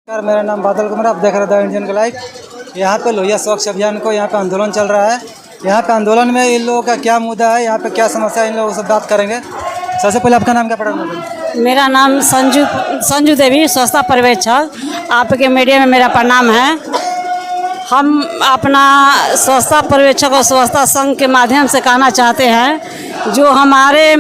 नमस्कार, मेरा नाम बादल कुमार, आप देख रहे थे इंडियन का लाइव। यहाँ पे लोहिया स्वच्छ अभियान को यहाँ पे आंदोलन चल रहा है। यहाँ पे आंदोलन में इन लोगों का क्या मुद्दा है, यहाँ पे क्या समस्या है, इन लोगों से बात करेंगे। सबसे पहले आपका नाम क्या पड़ा? मेरा नाम संजू देवी, स्वच्छता पर्यवेक्षक। आपके मीडिया में मेरा प्रणाम है। हम अपना स्वच्छता पर्यवेक्षक और स्वच्छता संघ के माध्यम से कहना चाहते हैं, जो हमारे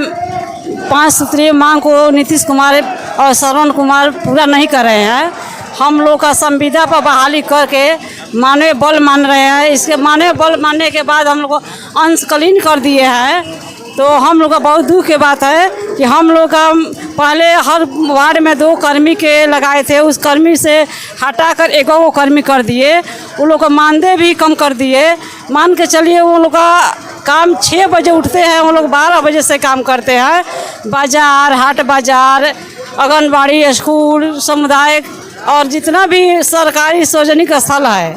5 सूत्रीय मांग को नीतीश कुमार और श्रवण कुमार पूरा नहीं कर रहे हैं। हम लोग का संविदा पर बहाली करके मानवीय बल मान रहे हैं। इसके मानवीय बल मानने के बाद हम लोग को अंशकालीन कर दिए हैं। तो हम लोग का बहुत दुख की बात है कि हम लोग का पहले हर वार्ड में 2 कर्मी के लगाए थे, उस कर्मी से हटाकर 1 कर्मी कर दिए। उन लोग का मानदेय भी कम कर दिए। मान के चलिए वो लोग का काम 6 बजे उठते हैं, वो लोग 12 बजे से काम करते हैं। बाज़ार, हाट बाज़ार, आंगनबाड़ी, स्कूल, सामुदायिक और जितना भी सरकारी सार्वजनिक स्थल है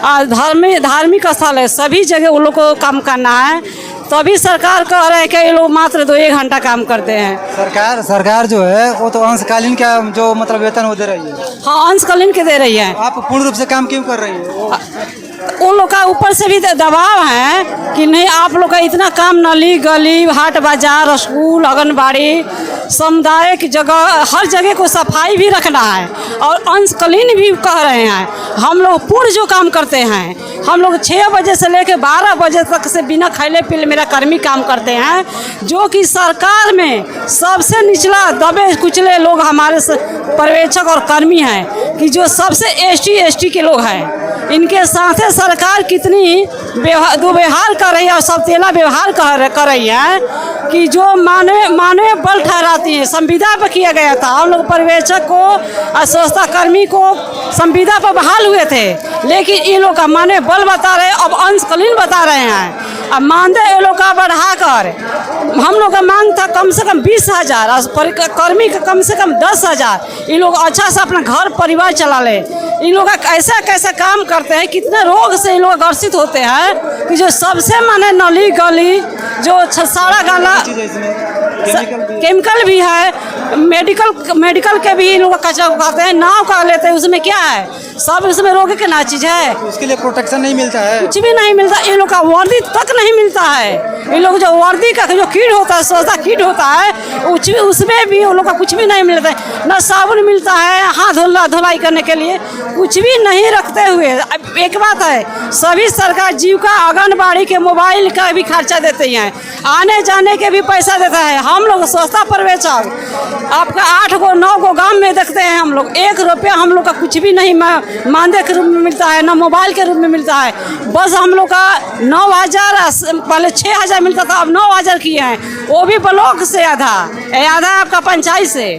और धार्मिक स्थल है, सभी जगह उन लोग को काम करना है। तो अभी सरकार कह रहे हैं कि ये लोग मात्र 2-1 घंटा काम करते हैं। सरकार जो है वो तो अंशकालीन क्या जो मतलब वेतन वो दे रही है। हाँ, अंशकालीन के दे रही है। आप पूर्ण रूप से काम क्यों कर रही है? उन लोग का ऊपर से भी दबाव है कि नहीं, आप लोग का इतना काम नली गली, हाट बाजार, स्कूल, आंगनबाड़ी, सामुदायिक जगह, हर जगह को सफाई भी रखना है। और अंशकालीन भी कह रहे हैं। हम लोग पूर्ण जो काम करते हैं, हम लोग 6 बजे से लेकर 12 बजे तक से बिना खैले पीले मेरा कर्मी काम करते हैं। जो कि सरकार में सबसे निचला दबे कुचले लोग हमारे पर्यवेक्षक और कर्मी हैं, कि जो सबसे ST के लोग हैं। इनके साथ सरकार कितनी दुर्व्यवहार कर रही है और सबतेला व्यवहार कर रही है, कि जो मानवीय बल ठहराती है। संविदा पर किया गया था, हम लोग पर्यवेक्षक को और स्वच्छता कर्मी को संविदा पर बहाल हुए थे, लेकिन ये लोग का मानवीय बल बता रहे हैं, अब अंशकालीन बता रहे हैं। अब मानदेय ये लोग का बढ़ाकर हम लोग का मांग था कम से कम 20,000 और कर्मी का कम से कम 10,000। ये लोग अच्छा से अपना घर परिवार चला ले। इन लोग कैसा कैसा काम करते हैं, कितने रोग से इन लोग ग्रसित होते हैं, कि जो सबसे माने नली गली, जो सारा गाला केमिकल भी है, मेडिकल के भी इन लोग कचरा उठाते हैं, नाव का लेते हैं, उसमें क्या है, सब उसमें रोग के ना चीज़ है। उसके लिए प्रोटेक्शन नहीं मिलता है, कुछ भी नहीं मिलता। इन लोग का वर्दी तक नहीं मिलता है। इन लोग जो वर्दी का जो किट होता है, स्वच्छता किट होता है, उसमें भी उन लोग का कुछ भी नहीं मिलता है। ना साबुन मिलता है हाथ धुलाई करने के लिए, कुछ भी नहीं रखते हुए। अब एक बात है, सभी सरकार जीविका आंगनबाड़ी के मोबाइल का भी खर्चा देते हैं, आने जाने के भी पैसा देता है। हम लोग स्वच्छता पर्यवेक्षक आपका 8-9 गांव में देखते हैं। हम लोग 1 रुपया हम लोग का कुछ भी नहीं मानदेय के रूप में मिलता है, ना मोबाइल के रूप में मिलता है। बस हम लोग का 9,000, पहले 6,000 मिलता था, अब 9,000 किए हैं, वो भी ब्लॉक से आधा आपका पंचायत से।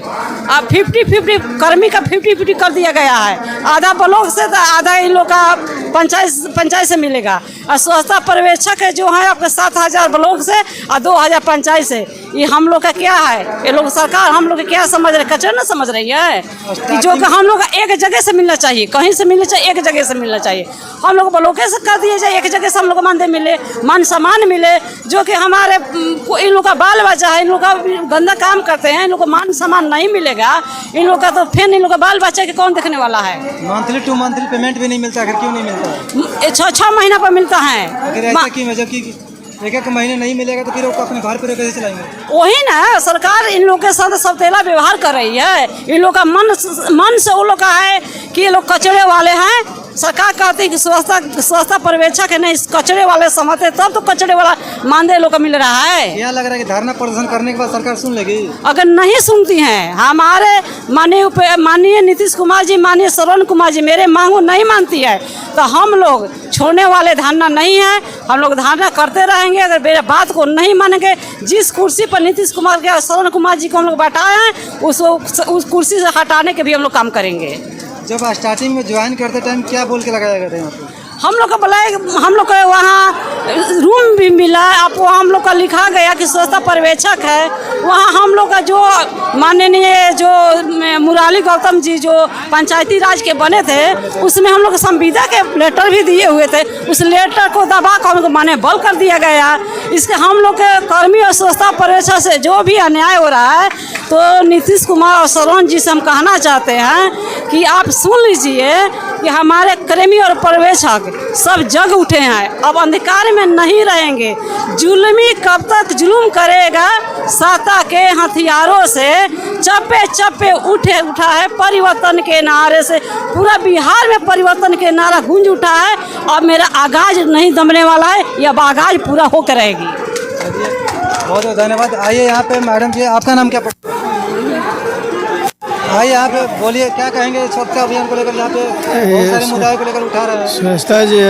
अब 50-50 कर्मी का 50-50 कर दिया गया है। आधा ब्लॉक से तो आधा इन लोग का पंचायत से मिलेगा। और स्वच्छता पर्यवेक्षक है जो है आपके 7,000 ब्लॉक से और 2,000 पंचायत से। ये हम लोग का क्या है, ये लोग सरकार हम लोग क्या समझ रहे, कचरा ना समझ रही है, कि जो कि हम लोग एक जगह से मिलना चाहिए, कहीं से मिलना चाहिए, एक जगह से मिलना चाहिए। हम लोग ब्लॉके से कर दिए जाए, एक जगह से हम लोग मानदेय मिले, मान सम्मान मिले, जो कि हमारे इन लोग का बाल बच्चा है, इन लोग का गंदा काम करते हैं, इन लोग को मान सम्मान नहीं मिलेगा। इन लोग का तो फिर इन लोग का बाल बच्चे के कौन देखने वाला है। मंथली टू मंथली पेमेंट भी नहीं मिलता, आखिर क्यों नहीं मिलता? 6 महीना पर मिलता है। जबकि 1 महीने नहीं मिलेगा तो फिर वो अपने घर पर कैसे चलाएंगे? वही ना, सरकार इन लोग के साथ सबतेला व्यवहार कर रही है। इन लोग का मन से वो लोग का है कि ये लोग कचरे वाले हैं। सरकार कहती है कि स्वच्छता पर्यवेक्षक है, नहीं कचरे वाले समझते, तब तो कचरे वाला मानदेय लोग का मिल रहा है। क्या लग रहा है कि धरना प्रदर्शन करने के बाद सरकार सुन लेगी? अगर नहीं सुनती हैं, हमारे माननीय नीतीश कुमार जी, माननीय श्रवण कुमार जी मेरे मांगों नहीं मानती है, तो हम लोग छोड़ने वाले धरना नहीं है। हम लोग धरना करते रहेंगे। अगर मेरे बात को नहीं मानेंगे, जिस कुर्सी पर नीतीश कुमार के श्रवण कुमार जी को हम लोग बैठाए हैं, उस कुर्सी से हटाने के भी हम लोग काम करेंगे। जब स्टार्टिंग में ज्वाइन करते टाइम क्या बोल के लगाया गया था यहाँ पे? हम लोग को हम लोग को वहाँ रूम भी मिला। अब वहाँ हम लोग का लिखा गया कि स्वच्छता पर्यवेक्षक है। वहाँ हम लोग का जो माननीय जो मुरारी गौतम जी जो पंचायती राज के बने थे, उसमें हम लोग संविदा के लेटर भी दिए हुए थे। उस लेटर को दबा कर हमको माने बल कर दिया गया। इसके हम लोग के कर्मी और स्वच्छता पर्यवेक्षक से जो भी अन्याय हो रहा है, तो नीतीश कुमार और सरोज जी से हम कहना चाहते हैं कि आप सुन लीजिए कि हमारे कर्मी और पर्यवेक्षक सब जग उठे हैं, अब अंधकार में नहीं रहेंगे। जुल्मी कब तक जुल्म करेगा, सत्ता के हथियारों से चप्पे चप्पे उठा है परिवर्तन के नारे से। पूरा बिहार में परिवर्तन के नारा गूंज उठा है और मेरा आगाज नहीं दमने वाला है, यह आगाज पूरा होकर रहेगी। बहुत बहुत धन्यवाद। आइए यहाँ पे मैडम जी, आपका नाम क्या पड़ता है? आइए यहाँ पे बोलिए, क्या कहेंगे स्वच्छता अभियान को लेकर? यहाँ पे बहुत सारे मुद्दों को लेकर उठा रहे हैं। स्वच्छता जी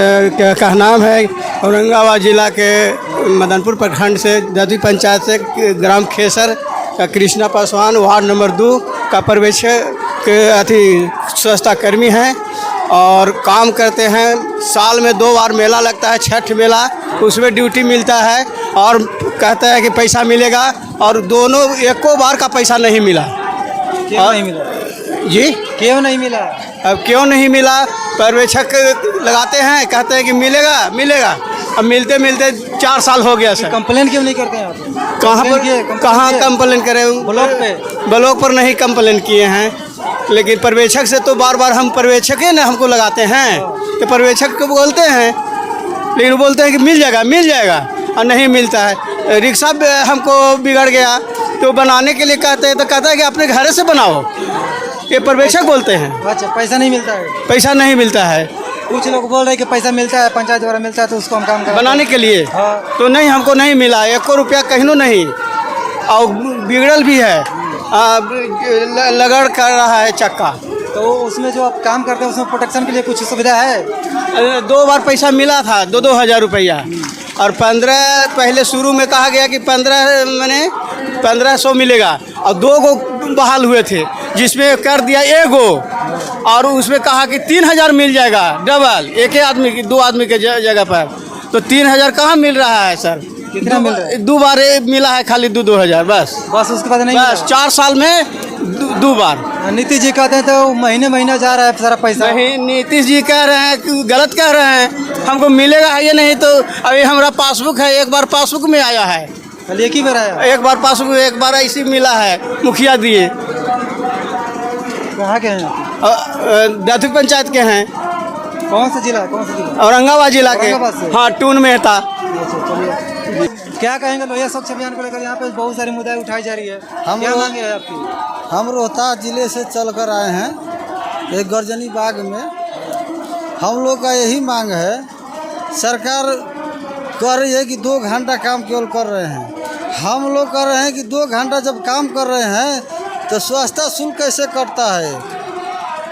का नाम है औरंगाबाद जिला के मदनपुर प्रखंड से ददवी पंचायत से ग्राम खेसर का कृष्णा पासवान वार्ड नंबर 2 का पर्यवेक्षक स्वच्छता कर्मी हैं और काम करते हैं। साल में 2 बार मेला लगता है, छठ मेला, उसमें ड्यूटी मिलता है और कहता है कि पैसा मिलेगा, और दोनों एको बार का पैसा नहीं मिला। क्यों नहीं मिला जी? क्यों नहीं मिला? अब क्यों नहीं मिला? पर्यवेक्षक लगाते हैं, कहते हैं कि मिलेगा मिलेगा, अब मिलते मिलते 4 साल हो गया सर। कंप्लेन क्यों नहीं करते हैं आप? कहाँ कंप्लेन करें? ब्लॉक पर नहीं कंप्लेन किए हैं, लेकिन पर्यवेक्षक से तो बार बार हम पर्यवेक्षक ही ना हमको लगाते हैं, तो पर्यवेक्षक को बोलते हैं, लेकिन बोलते हैं कि मिल जाएगा और नहीं मिलता है। रिक्शा हमको बिगड़ गया तो बनाने के लिए कहते हैं, तो कहता है कि अपने घर से बनाओ, ये पर्यवेक्षक बोलते हैं। अच्छा, पैसा नहीं मिलता है? पैसा नहीं मिलता है। कुछ लोग बोल रहे हैं कि पैसा मिलता है, पंचायत द्वारा मिलता है, तो उसको हम काम कराते हैं बनाने के लिए। हाँ। तो नहीं, हमको नहीं मिला, 1 रुपया कहीं नहीं, और बिगड़ल भी है, लगड़ कर रहा है चक्का। तो उसमें जो आप काम करते हैं उसमें प्रोटेक्शन के लिए कुछ सुविधा है? 2 बार पैसा मिला था, 2-2 हज़ार रुपया, और 15 पहले शुरू में कहा गया कि 1500 मिलेगा, और 2 गो बहाल हुए थे, जिसमें कर दिया 1 गो, और उसमें कहा कि 3000 मिल जाएगा डबल, एक ही आदमी की 2 आदमी के जगह पर। तो 3000 कहाँ मिल रहा है सर? कितना मिल रहा है? 2 बार मिला है, खाली 2-2 हज़ार बस। उसके बाद नहीं? बस 4 साल में 2 बार। नीतीश जी कहते हैं तो महीने जा रहा है सारा पैसा। नहीं, नीतीश जी कह रहे हैं कि गलत कह रहे हैं, हमको मिलेगा ये नहीं। तो अभी हमारा पासबुक है, 1 बार पासबुक में आया है, कल एक ही बार आया। 1 बार पासबुक, 1 बार ऐसी मिला है, मुखिया दिए। कहाँ के हैं? ददवी पंचायत के हैं। कौन सा जिला? औरंगाबाद जिला के। औरंगाबाद से? हाँ, टून मेहता। क्या कहेंगे लोहिया स्वच्छ अभियान को लेकर? यहाँ पे बहुत सारी मुद्दे उठाई जा रही है, क्या मांगे है आपकी? हम रोहतास जिले से चलकर आए हैं एक गर्जनी बाग में। हम लोग का यही मांग है, सरकार कह रही है कि 2 घंटा काम केवल कर रहे हैं। हम लोग कह रहे हैं कि 2 घंटा जब काम कर रहे हैं तो स्वच्छता शुल्क कैसे कटता है?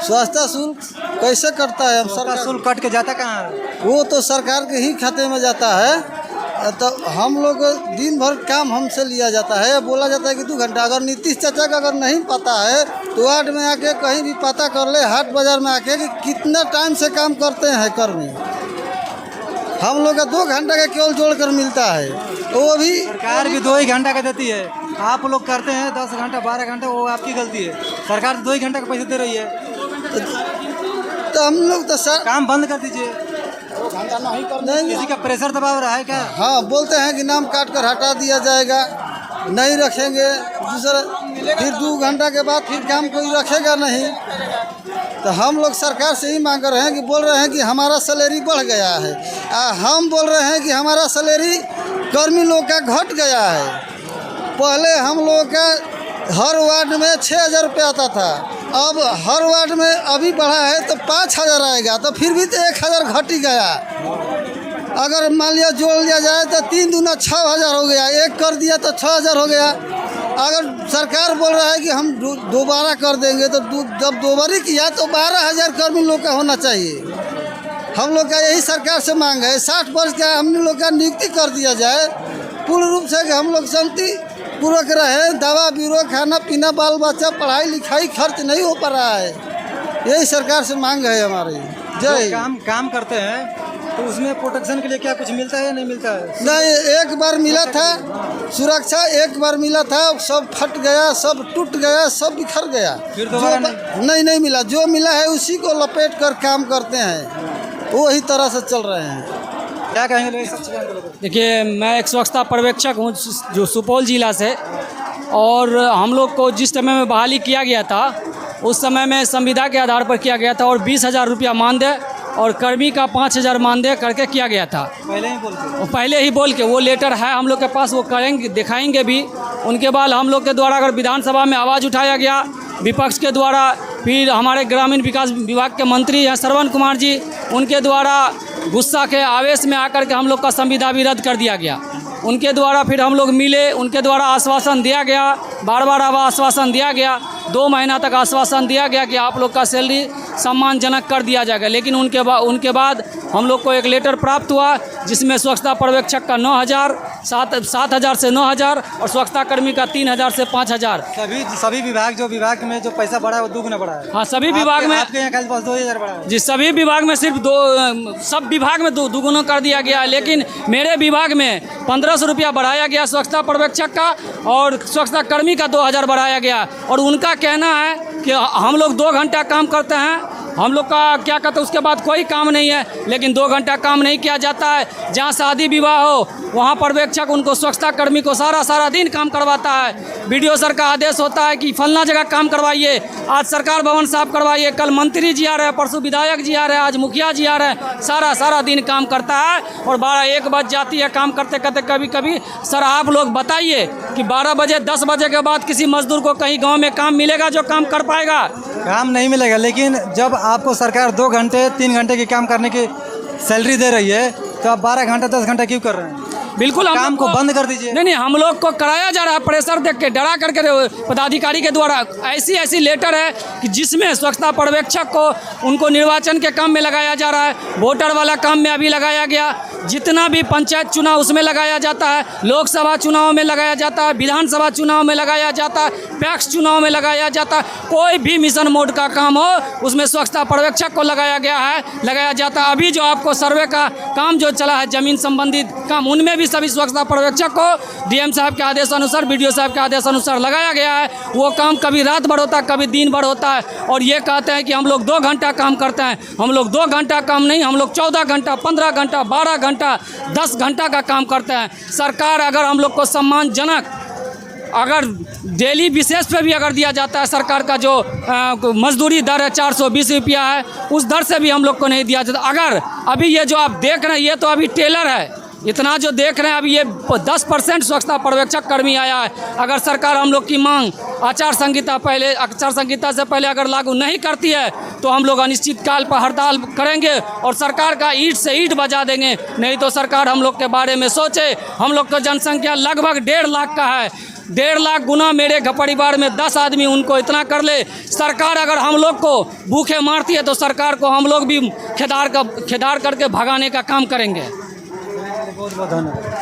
स्वच्छता शुल्क कैसे कटता है? हम सरकार शुल्क कट के जाता कहाँ है? वो तो सरकार के ही खाते में जाता है। तो हम लोग दिन भर काम हमसे लिया जाता है, बोला जाता है कि 2 घंटा। अगर नीतीश चाचा का अगर नहीं पता है तो वार्ड में आके कहीं भी पता कर ले, हाट बाजार में आके, कि कितना टाइम से काम करते हैं कर्मी। हम लोग का 2 घंटा का केवल जोड़कर मिलता है, वो भी सरकार भी 2 ही घंटा का देती है। आप लोग करते हैं 10 घंटा 12 घंटा, वो आपकी गलती है। सरकार 2 ही घंटा का पैसा दे रही है, तो हम लोग तो सर काम बंद कर दीजिए। नहीं, किसी का प्रेशर दबाव रहा है क्या? हाँ, बोलते हैं कि नाम काट कर हटा दिया जाएगा, नहीं रखेंगे दूसरा, फिर 2 घंटा के बाद फिर काम कोई रखेगा नहीं। तो हम लोग सरकार से ही मांग रहे हैं कि बोल रहे हैं कि हमारा सैलरी बढ़ गया है, हम बोल रहे हैं कि हमारा सैलरी कर्मी लोग का घट गया है। पहले हम लोग का हर वार्ड में 6000 रुपये आता था, अब हर वार्ड में अभी बढ़ा है तो 5000 आएगा, तो फिर भी तो 1000 घट ही गया। अगर मान लिया जोड़ लिया जाए तो 3 दूना 6000 हो गया, 1 कर दिया तो 6000 हो गया। अगर सरकार बोल रहा है कि हम दोबारा कर देंगे, तो जब दोबारा किया तो 12000 कर्मी लोग का होना चाहिए। हम लोग का यही सरकार से मांग है, 60 वर्ष का हम लोग का नियुक्ति कर दिया जाए पूर्ण रूप से, कि हम लोग शांति पूर्वक रहे, दवा बीरो, खाना पीना, बाल बच्चा, पढ़ाई लिखाई खर्च नहीं हो पा रहा है। यही सरकार से मांग है हमारी। जय। काम करते हैं तो उसमें प्रोटेक्शन के लिए क्या कुछ मिलता है या नहीं मिलता है? नहीं, एक बार मिला था सुरक्षा, एक बार मिला था, सब फट गया, सब टूट गया, सब बिखर गया। फिर दोबारा नहीं मिला। जो मिला है उसी को लपेट कर काम करते हैं, वही तरह से चल रहे हैं। क्या कहेंगे लोहिया स्वच्छ अभियान को लेकर? देखिए, मैं एक स्वच्छता पर्यवेक्षक हूँ जो सुपौल जिला से, और हम लोग को जिस समय में बहाली किया गया था उस समय में संविदा के आधार पर किया गया था, और 20,000 रुपया मानदेय और कर्मी का 5,000 मानदेय करके किया गया था। पहले ही बोल के वो लेटर है हम लोग के पास, वो करेंगे, दिखाएंगे भी। उनके बाद हम लोग के द्वारा अगर विधानसभा में आवाज़ उठाया गया विपक्ष के द्वारा, फिर हमारे ग्रामीण विकास विभाग के मंत्री हैं श्रवण कुमार जी, उनके द्वारा गुस्सा के आवेश में आकर के हम लोग का संविदा भी रद्द कर दिया गया। उनके द्वारा फिर हम लोग मिले, उनके द्वारा आश्वासन दिया गया, बार बार आश्वासन दिया गया, 2 महीना तक आश्वासन दिया गया कि आप लोग का सैलरी सम्मानजनक कर दिया जाएगा। लेकिन उनके बाद हम लोग को एक लेटर प्राप्त हुआ जिसमें स्वच्छता पर्यवेक्षक का 9,000, 7,000 से 9,000 और स्वच्छता कर्मी का 3,000 से 5,000। सभी विभाग में जो पैसा बढ़ा है वो दुगना बढ़ा है। हाँ, सभी विभाग में। आपके यहाँ खाली 2,000 बढ़ा है? जी, सभी विभाग में सिर्फ सब विभाग में दुगुना कर दिया गया है। लेकिन मेरे विभाग में 1,500 रुपया बढ़ाया गया स्वच्छता पर्यवेक्षक का, और स्वच्छता कर्मी का 2,000 बढ़ाया गया। और उनका कहना है कि हम लोग 2 घंटा काम करते हैं, हम लोग का क्या कहते हैं उसके बाद कोई काम नहीं है। लेकिन 2 घंटा काम नहीं किया जाता है। जहाँ शादी विवाह हो वहाँ पर्यवेक्षक उनको स्वच्छता कर्मी को सारा दिन काम करवाता है। बीडीओ सर का आदेश होता है कि फलना जगह काम करवाइए, आज सरकार भवन साफ करवाइए, कल मंत्री जी आ रहे हैं, परसों विधायक जी आ रहे हैं, आज मुखिया जी आ रहे हैं, सारा दिन काम करता है। और 12-1 बज जाती है काम करते करते। कभी सर आप लोग बताइए कि 12 बजे 10 बजे के बाद किसी मजदूर को कहीं गाँव में काम मिलेगा जो काम कर पाएगा? काम नहीं मिलेगा। लेकिन जब आपको सरकार 2 घंटे 3 घंटे की काम करने की सैलरी दे रही है तो आप 12 घंटा 10 घंटा क्यों कर रहे हैं? बिल्कुल, काम को बंद कर दीजिए। नहीं, हम लोग को कराया जा रहा है, प्रेशर देख के, डरा करके पदाधिकारी के द्वारा ऐसी लेटर है कि जिसमें स्वच्छता पर्यवेक्षक को उनको निर्वाचन के काम में लगाया जा रहा है, वोटर वाला काम में अभी लगाया गया, जितना भी पंचायत चुनाव उसमें लगाया जाता है, लोकसभा चुनाव में लगाया जाता है, विधानसभा चुनाव में लगाया जाता है, पैक्स चुनाव में लगाया जाता है। कोई भी मिशन मोड का काम हो उसमें स्वच्छता पर्यवेक्षक को लगाया जाता है। अभी जो आपको सर्वे का काम जो चला है, जमीन संबंधित काम, उनमें भी सभी स्वच्छता पर्यवेक्षक को डीएम साहब के आदेश अनुसार, बीडीओ साहब के आदेश अनुसार लगाया गया है। वो काम कभी रात भर होता है, कभी दिन भर होता है। और ये कहते हैं कि हम लोग 2 घंटा काम करते हैं। हम लोग 2 घंटा काम नहीं, हम लोग 14 घंटा, 15 घंटा, 12 घंटा, 10 घंटा का काम करते हैं। सरकार अगर हम लोग को सम्मानजनक, अगर डेली बेसिस पे भी अगर दिया जाता है, सरकार का जो मजदूरी दर है 420 रुपया है, उस दर से भी हम लोग को नहीं दिया जाता। अगर अभी ये जो आप देख रहे हैं ये तो अभी टेलर है, इतना जो देख रहे हैं अभी ये 10% स्वच्छता पर्यवेक्षक कर्मी आया है। अगर सरकार हम लोग की मांग आचार संहिता से पहले अगर लागू नहीं करती है तो हम लोग अनिश्चित काल पर हड़ताल करेंगे और सरकार का ईंट से ईंट बजा देंगे। नहीं तो सरकार हम लोग के बारे में सोचे। हम लोग का जनसंख्या लगभग 1.5 लाख का है। 1.5 लाख गुना मेरे परिवार में 10 आदमी, उनको इतना कर ले। सरकार अगर हम लोग को भूखे मारती है तो सरकार को हम लोग भी खेदार करके भगाने का काम करेंगे। बहुत बहुत धन्यवाद।